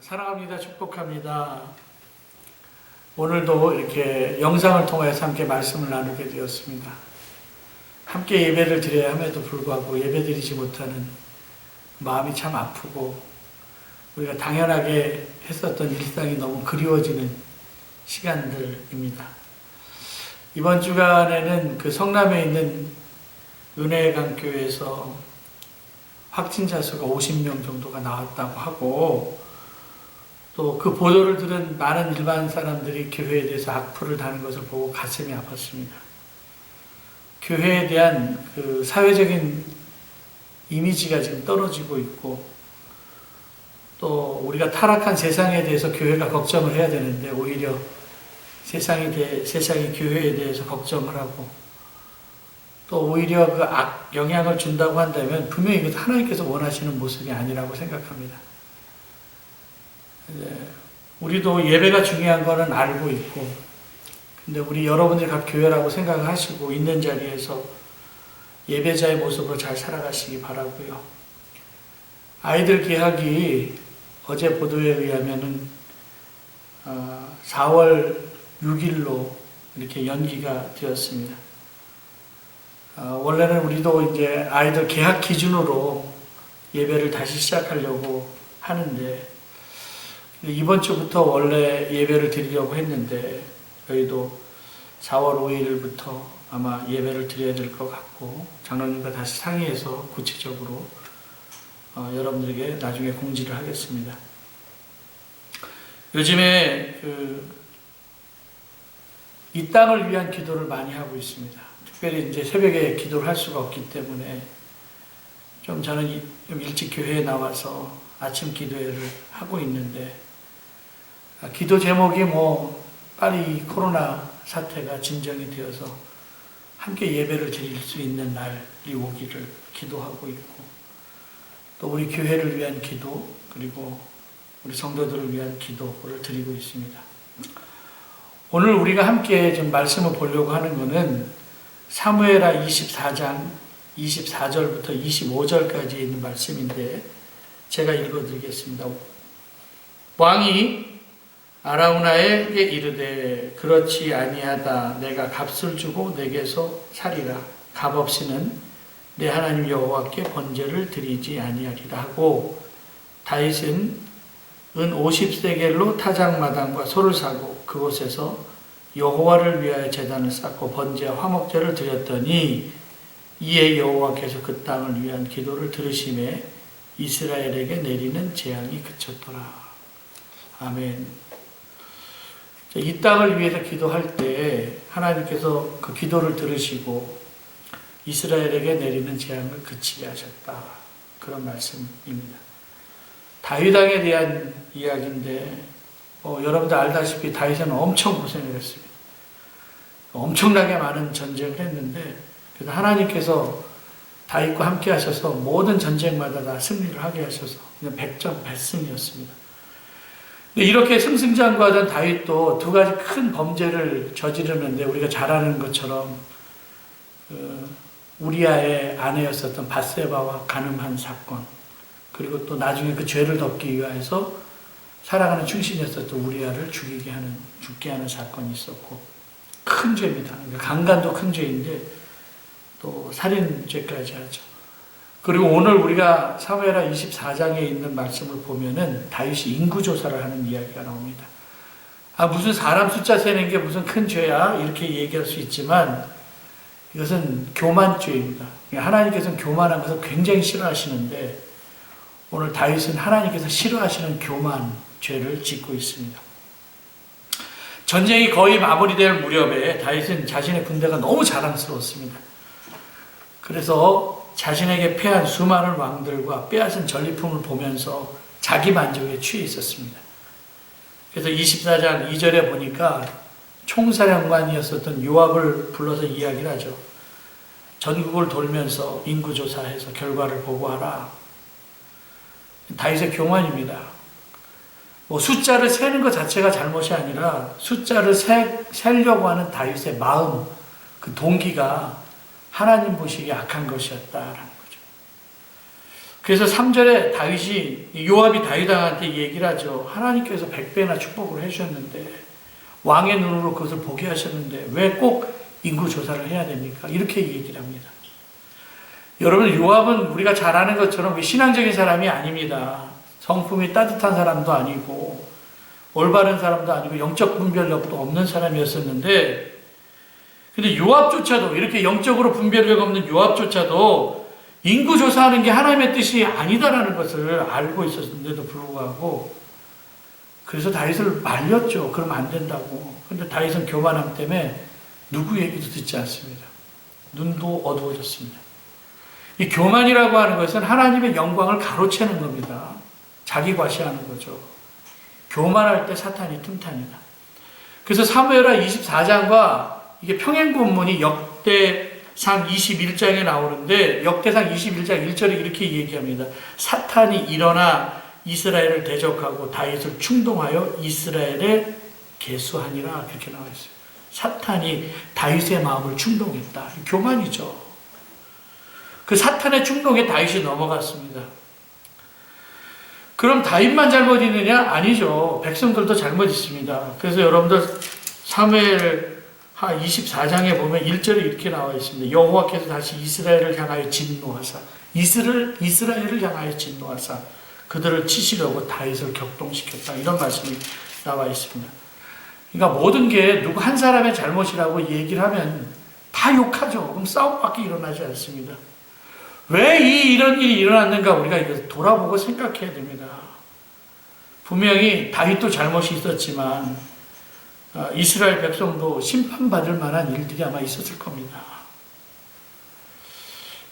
사랑합니다. 축복합니다. 오늘도 이렇게 영상을 통해서 함께 말씀을 나누게 되었습니다. 함께 예배를 드려야 함에도 불구하고 예배드리지 못하는 마음이 참 아프고 우리가 당연하게 했었던 일상이 너무 그리워지는 시간들입니다. 이번 주간에는 그 성남에 있는 은혜강교회에서 확진자 수가 50명 정도가 나왔다고 하고 또 그 보도를 들은 많은 일반 사람들이 교회에 대해서 악플을 다는 것을 보고 가슴이 아팠습니다. 교회에 대한 그 사회적인 이미지가 지금 떨어지고 있고 또 우리가 타락한 세상에 대해서 교회가 걱정을 해야 되는데 오히려 세상이 교회에 대해서 걱정을 하고 또 오히려 그 영향을 준다고 한다면 분명히 이것도 하나님께서 원하시는 모습이 아니라고 생각합니다. 우리도 예배가 중요한 거는 알고 있고 근데 우리 여러분들이 각 교회라고 생각을 하시고 있는 자리에서 예배자의 모습으로 잘 살아가시기 바라고요. 아이들 개학이 어제 보도에 의하면은 4월 6일로 이렇게 연기가 되었습니다. 원래는 우리도 이제 아이들 개학 기준으로 예배를 다시 시작하려고 하는데 이번 주부터 원래 예배를 드리려고 했는데 저희도 4월 5일부터 아마 예배를 드려야 될 것 같고 장로님과 다시 상의해서 구체적으로 여러분들에게 나중에 공지를 하겠습니다. 요즘에 이 땅을 위한 기도를 많이 하고 있습니다. 특별히 이제 새벽에 기도를 할 수가 없기 때문에 저는 좀 일찍 교회에 나와서 아침 기도회를 하고 있는데 기도 제목이 빨리 코로나 사태가 진정이 되어서 함께 예배를 드릴 수 있는 날이 오기를 기도하고 있고 또 우리 교회를 위한 기도 그리고 우리 성도들을 위한 기도를 드리고 있습니다. 오늘 우리가 함께 좀 말씀을 보려고 하는 것은 사무엘하 24장 24절부터 25절까지 있는 말씀인데 제가 읽어드리겠습니다. 왕이 아라우나에게 이르되 그렇지 아니하다. 내가 값을 주고 내게서 살이라. 값 없이는 내 하나님 여호와께 번제를 드리지 아니하리라 하고 다윗은 은 50세겔로 타작마당과 소를 사고 그곳에서 여호와를 위하여 제단을 쌓고 번제와 화목제를 드렸더니 이에 여호와께서 그 땅을 위한 기도를 들으심에 이스라엘에게 내리는 재앙이 그쳤더라. 아멘. 이 땅을 위해서 기도할 때 하나님께서 그 기도를 들으시고 이스라엘에게 내리는 재앙을 그치게 하셨다. 그런 말씀입니다. 다윗 왕에 대한 이야기인데 여러분들 알다시피 다윗은 엄청 고생을 했습니다. 엄청나게 많은 전쟁을 했는데 그래서 하나님께서 다윗과 함께 하셔서 모든 전쟁마다 다 승리를 하게 하셔서 백전백승이었습니다. 이렇게 승승장구하던 다윗도 두 가지 큰 범죄를 저지르는데 우리가 잘 아는 것처럼 우리아의 아내였었던 밧세바와 간음한 사건 그리고 또 나중에 그 죄를 덮기 위해서 살아가는 충신이었었던 우리아를 죽게 하는 사건이 있었고 큰 죄입니다. 강간도 큰 죄인데 또 살인죄까지 하죠. 그리고 오늘 우리가 사무엘하 24장에 있는 말씀을 보면은 다윗이 인구조사를 하는 이야기가 나옵니다. 무슨 사람 숫자 세는 게 무슨 큰 죄야? 이렇게 얘기할 수 있지만 이것은 교만죄입니다. 하나님께서는 교만한 것을 굉장히 싫어하시는데 오늘 다윗은 하나님께서 싫어하시는 교만죄를 짓고 있습니다. 전쟁이 거의 마무리될 무렵에 다윗은 자신의 군대가 너무 자랑스러웠습니다. 그래서 자신에게 패한 수많은 왕들과 빼앗은 전리품을 보면서 자기 만족에 취해 있었습니다. 그래서 24장 2절에 보니까 총사령관이었었던 요압을 불러서 이야기를 하죠. 전국을 돌면서 인구조사해서 결과를 보고하라. 다윗의 교만입니다. 숫자를 세는 것 자체가 잘못이 아니라 숫자를 세려고 하는 다윗의 마음, 그 동기가 하나님 보시기에 악한 것이었다라는 거죠. 그래서 3절에 다윗이 요압이 다윗왕한테 얘기를 하죠. 하나님께서 100배나 축복을 해주셨는데 왕의 눈으로 그것을 보게 하셨는데 왜 꼭 인구 조사를 해야 됩니까? 이렇게 얘기를 합니다. 여러분, 요압은 우리가 잘 아는 것처럼 신앙적인 사람이 아닙니다. 성품이 따뜻한 사람도 아니고 올바른 사람도 아니고 영적 분별력도 없는 사람이었었는데, 근데 요압조차도, 이렇게 영적으로 분별력 없는 요압조차도 인구 조사하는 게 하나님의 뜻이 아니다라는 것을 알고 있었는데도 불구하고 그래서 다윗을 말렸죠. 그러면 안 된다고. 근데 다윗은 교만함 때문에 누구 얘기도 듣지 않습니다. 눈도 어두워졌습니다. 이 교만이라고 하는 것은 하나님의 영광을 가로채는 겁니다. 자기 과시하는 거죠. 교만할 때 사탄이 틈타니다. 그래서 사무엘하 24장과 이게 평행본문이 역대상 21장에 나오는데 역대상 21장 1절에 이렇게 얘기합니다. 사탄이 일어나 이스라엘을 대적하고 다윗을 충동하여 이스라엘에 계수하니라, 그렇게 나와 있어요. 사탄이 다윗의 마음을 충동했다. 교만이죠. 그 사탄의 충동에 다윗이 넘어갔습니다. 그럼 다윗만 잘못 있느냐? 아니죠. 백성들도 잘못 있습니다. 그래서 여러분들 사무엘하 24장에 보면 1절에 이렇게 나와 있습니다. 여호와께서 다시 이스라엘을 향하여 진노하사 이스라엘을 향하여 진노하사 그들을 치시려고 다윗을 격동시켰다. 이런 말씀이 나와 있습니다. 그러니까 모든 게 누구 한 사람의 잘못이라고 얘기를 하면 다 욕하죠. 그럼 싸움밖에 일어나지 않습니다. 왜 이런 일이 일어났는가 우리가 이거 돌아보고 생각해야 됩니다. 분명히 다윗도 잘못이 있었지만 이스라엘 백성도 심판받을 만한 일들이 아마 있었을 겁니다.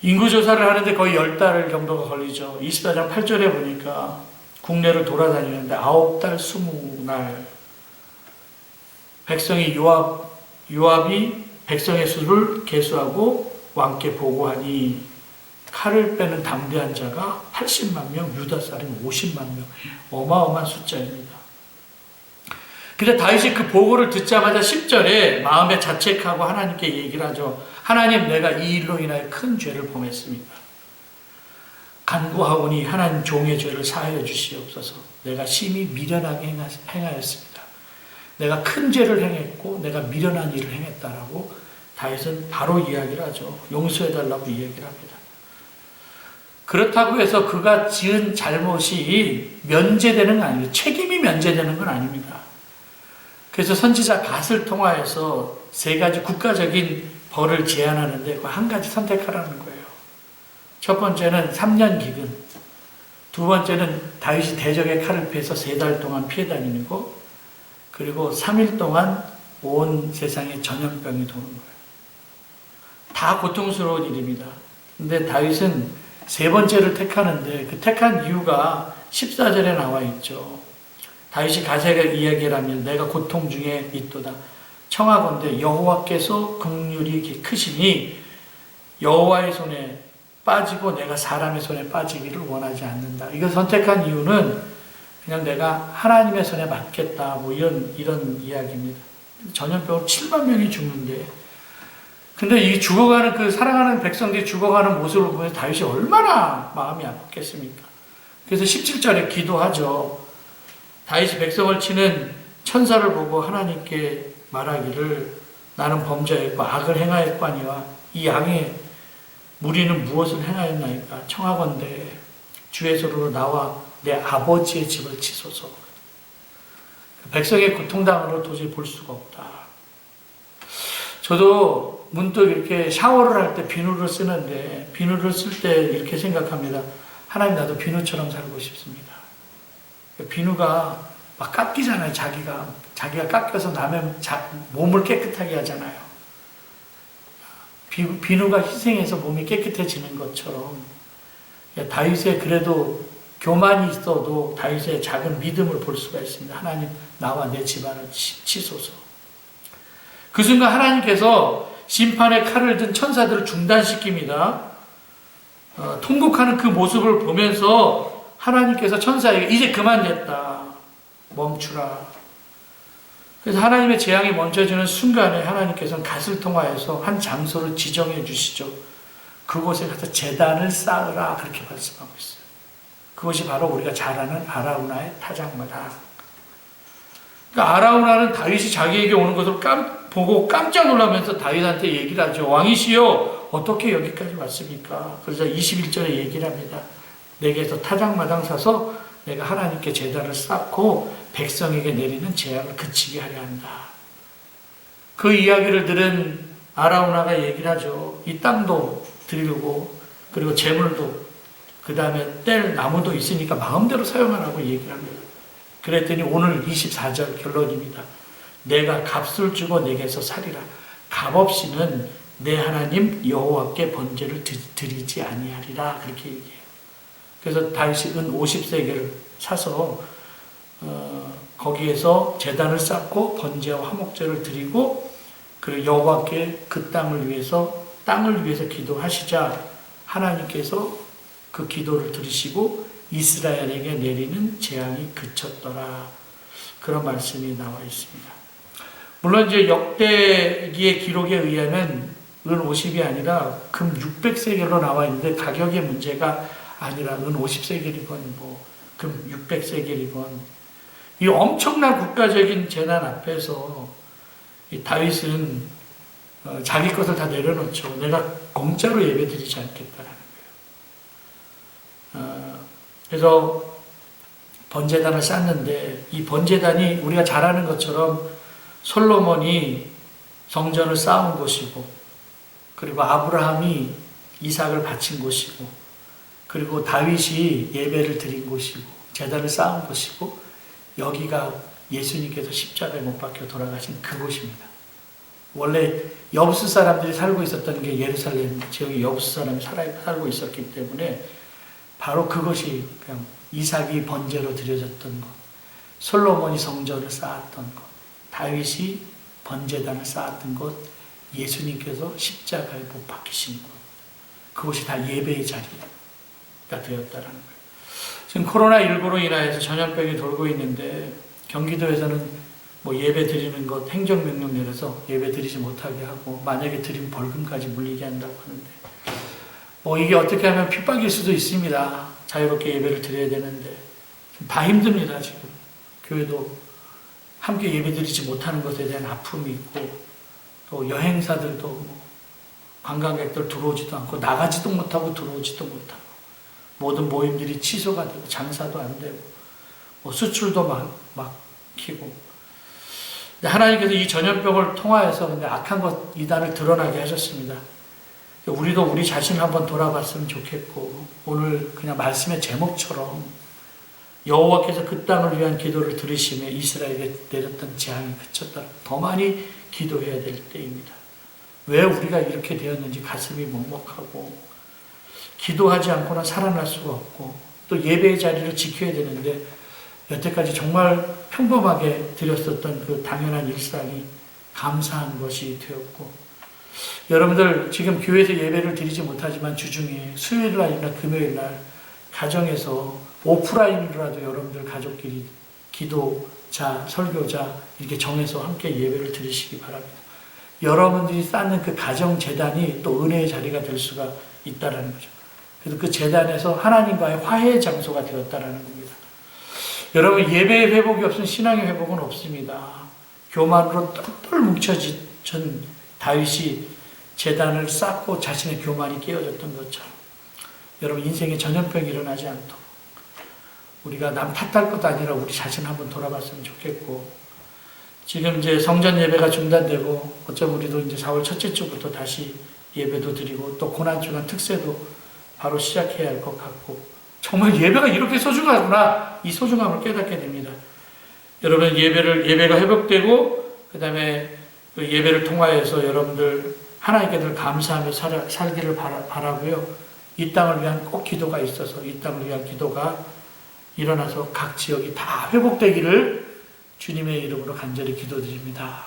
인구조사를 하는데 거의 10달 정도가 걸리죠. 24장 8절에 보니까 국내를 돌아다니는데 9달 20날 백성이 요압이 백성의 수를 계수하고 왕께 보고하니 칼을 빼는 담대한 자가 80만 명, 유다살인 50만 명. 어마어마한 숫자입니다. 근데 다윗이 그 보고를 듣자마자 10절에 마음에 자책하고 하나님께 얘기를 하죠. 하나님, 내가 이 일로 인하여 큰 죄를 범했습니다. 간구하오니 하나님 종의 죄를 사하여 주시옵소서. 내가 심히 미련하게 행하였습니다. 내가 큰 죄를 행했고 내가 미련한 일을 행했다라고 다윗은 바로 이야기를 하죠. 용서해달라고 이야기를 합니다. 그렇다고 해서 그가 지은 잘못이 면제되는 건 아니에요. 책임이 면제되는 건 아닙니다. 그래서 선지자 갓을 통하여서 3가지 국가적인 벌을 제안하는데 그 한 가지 선택하라는 거예요. 첫 번째는 3년 기근, 두 번째는 다윗이 대적의 칼을 피해서 3달 동안 피해 다니고, 그리고 3일 동안 온 세상에 전염병이 도는 거예요. 다 고통스러운 일입니다. 근데 다윗은 3번째를 택하는데 그 택한 이유가 14절에 나와 있죠. 다윗이 가세가 이야기를 하면 내가 고통 중에 있도다. 청하건대 여호와께서 긍휼이 크시니 여호와의 손에 빠지고 내가 사람의 손에 빠지기를 원하지 않는다. 이걸 선택한 이유는 그냥 내가 하나님의 손에 맡겠다. 뭐 이런 이야기입니다. 전염병으로 7만 명이 죽는데, 근데 이 죽어가는 그 사랑하는 백성들이 죽어가는 모습을 보면 다윗이 얼마나 마음이 아팠겠습니까? 그래서 17절에 기도하죠. 다윗이 백성을 치는 천사를 보고 하나님께 말하기를 나는 범죄했고 악을 행하였거니와 이 악의 무리는 무엇을 행하였나이까? 청하건대 주의 소리로 나와 내 아버지의 집을 치소서. 백성의 고통당으로 도저히 볼 수가 없다. 저도 문득 이렇게 샤워를 할 때 비누를 쓰는데 비누를 쓸 때 이렇게 생각합니다. 하나님, 나도 비누처럼 살고 싶습니다. 비누가 막 깎이잖아요. 자기가 깎여서 남의 몸을 깨끗하게 하잖아요. 비누가 희생해서 몸이 깨끗해지는 것처럼 다윗의 그래도 교만이 있어도 다윗의 작은 믿음을 볼 수가 있습니다. 하나님, 나와 내 집안을 치소서. 그 순간 하나님께서 심판의 칼을 든 천사들을 중단시킵니다. 통곡하는 그 모습을 보면서 하나님께서 천사에게 이제 그만됐다. 멈추라. 그래서 하나님의 재앙이 멈춰지는 순간에 하나님께서는 갓을 통하여서 한 장소를 지정해 주시죠. 그곳에 가서 제단을 쌓으라. 그렇게 말씀하고 있어요. 그것이 바로 우리가 잘 아는 아라우나의 타작마당. 그러니까 아라우나는 다윗이 자기에게 오는 것을 보고 깜짝 놀라면서 다윗한테 얘기를 하죠. 왕이시여 어떻게 여기까지 왔습니까? 그러자 21절에 얘기를 합니다. 내게서 타작마당 사서 내가 하나님께 제단을 쌓고 백성에게 내리는 재앙을 그치게 하려 한다. 그 이야기를 들은 아라우나가 얘기를 하죠. 이 땅도 드리고 그리고 재물도 그 다음에 뗄 나무도 있으니까 마음대로 사용하라고 얘기를 합니다. 그랬더니 오늘 24절 결론입니다. 내가 값을 주고 내게서 살리라. 값없이는 내 하나님 여호와께 번제를 드리지 아니하리라. 그렇게 얘기해요. 그래서 다윗이 은 50세겔을 사서 거기에서 제단을 쌓고 번제와 화목제를 드리고 그리고 여호와께 그 땅을 위해서 기도하시자 하나님께서 그 기도를 들으시고 이스라엘에게 내리는 재앙이 그쳤더라. 그런 말씀이 나와 있습니다. 물론 이제 역대기의 기록에 의하면 은 50이 아니라 금 600세겔로 나와 있는데 가격의 문제가 아니라 은 50세겔이건 금 600세겔이건 이 엄청난 국가적인 재난 앞에서 이 다윗은 자기 것을 다 내려놓죠. 내가 공짜로 예배드리지 않겠다라는 거예요. 그래서 번제단을 쌓는데 이 번제단이 우리가 잘 아는 것처럼 솔로몬이 성전을 쌓은 곳이고 그리고 아브라함이 이삭을 바친 곳이고 그리고 다윗이 예배를 드린 곳이고 제단을 쌓은 곳이고 여기가 예수님께서 십자가에 못 박혀 돌아가신 그곳입니다. 원래 여부스 사람들이 살고 있었던 게 예루살렘 지역에 여부스 사람이 살고 있었기 때문에 바로 그것이 그냥 이삭이 번제로 드려졌던 것, 솔로몬이 성전을 쌓았던 것, 다윗이 번제단을 쌓았던 것, 예수님께서 십자가에 못 박히신 곳, 그것이 다 예배의 자리가 되었다는 거예요. 지금 코로나19로 인하여서 전염병이 돌고 있는데 경기도에서는 예배 드리는 것 행정명령 내려서 예배 드리지 못하게 하고 만약에 드린 벌금까지 물리게 한다고 하는데 이게 어떻게 하면 핍박일 수도 있습니다. 자유롭게 예배를 드려야 되는데 다 힘듭니다. 지금 교회도 함께 예배 드리지 못하는 것에 대한 아픔이 있고 또 여행사들도 관광객들 들어오지도 않고 나가지도 못하고 들어오지도 못하고 모든 모임들이 취소가 되고 장사도 안 되고 수출도 막히고 하나님께서 이 전염병을 통하여서 근데 악한 것 이단을 드러나게 하셨습니다. 우리도 우리 자신을 한번 돌아봤으면 좋겠고 오늘 그냥 말씀의 제목처럼 여호와께서 그 땅을 위한 기도를 들으시며 이스라엘에게 내렸던 재앙이 그쳤다. 더 많이 기도해야 될 때입니다. 왜 우리가 이렇게 되었는지 가슴이 먹먹하고 기도하지 않고는 살아날 수가 없고 또 예배의 자리를 지켜야 되는데 여태까지 정말 평범하게 드렸었던 그 당연한 일상이 감사한 것이 되었고 여러분들 지금 교회에서 예배를 드리지 못하지만 주중에 수요일 날이나 금요일 날 가정에서 오프라인으로라도 여러분들 가족끼리 기도자, 설교자 이렇게 정해서 함께 예배를 드리시기 바랍니다. 여러분들이 쌓는 그 가정 재단이 또 은혜의 자리가 될 수가 있다라는 거죠. 그래서 그 재단에서 하나님과의 화해의 장소가 되었다라는 겁니다. 여러분 예배의 회복이 없으면 신앙의 회복은 없습니다. 교만으로 똘똘 뭉쳐진 다윗이 재단을 쌓고 자신의 교만이 깨어졌던 것처럼 여러분 인생에 전염병이 일어나지 않도록 우리가 남 탓할 것도 아니라 우리 자신 한번 돌아봤으면 좋겠고 지금 이제 성전 예배가 중단되고 어쩌면 우리도 이제 4월 첫째 주부터 다시 예배도 드리고 또 고난주간 특세도 바로 시작해야 할 것 같고 정말 예배가 이렇게 소중하구나 이 소중함을 깨닫게 됩니다. 여러분 예배가 회복되고 그 다음에 그 예배를 통하여서 여러분들 하나님께 늘 감사하며 살기를 바라고요. 이 땅을 위한 꼭 기도가 있어서 이 땅을 위한 기도가 일어나서 각 지역이 다 회복되기를 주님의 이름으로 간절히 기도드립니다.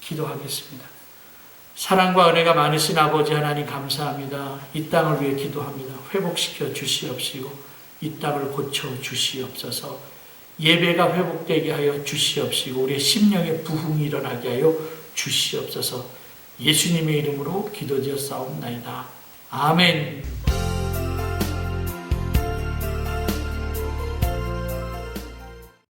기도하겠습니다. 사랑과 은혜가 많으신 아버지 하나님 감사합니다. 이 땅을 위해 기도합니다. 회복시켜 주시옵시고 이 땅을 고쳐 주시옵소서. 예배가 회복되게 하여 주시옵시고 우리의 심령의 부흥이 일어나게 하여 주시옵소서. 예수님의 이름으로 기도드렸사옵나이다. 아멘.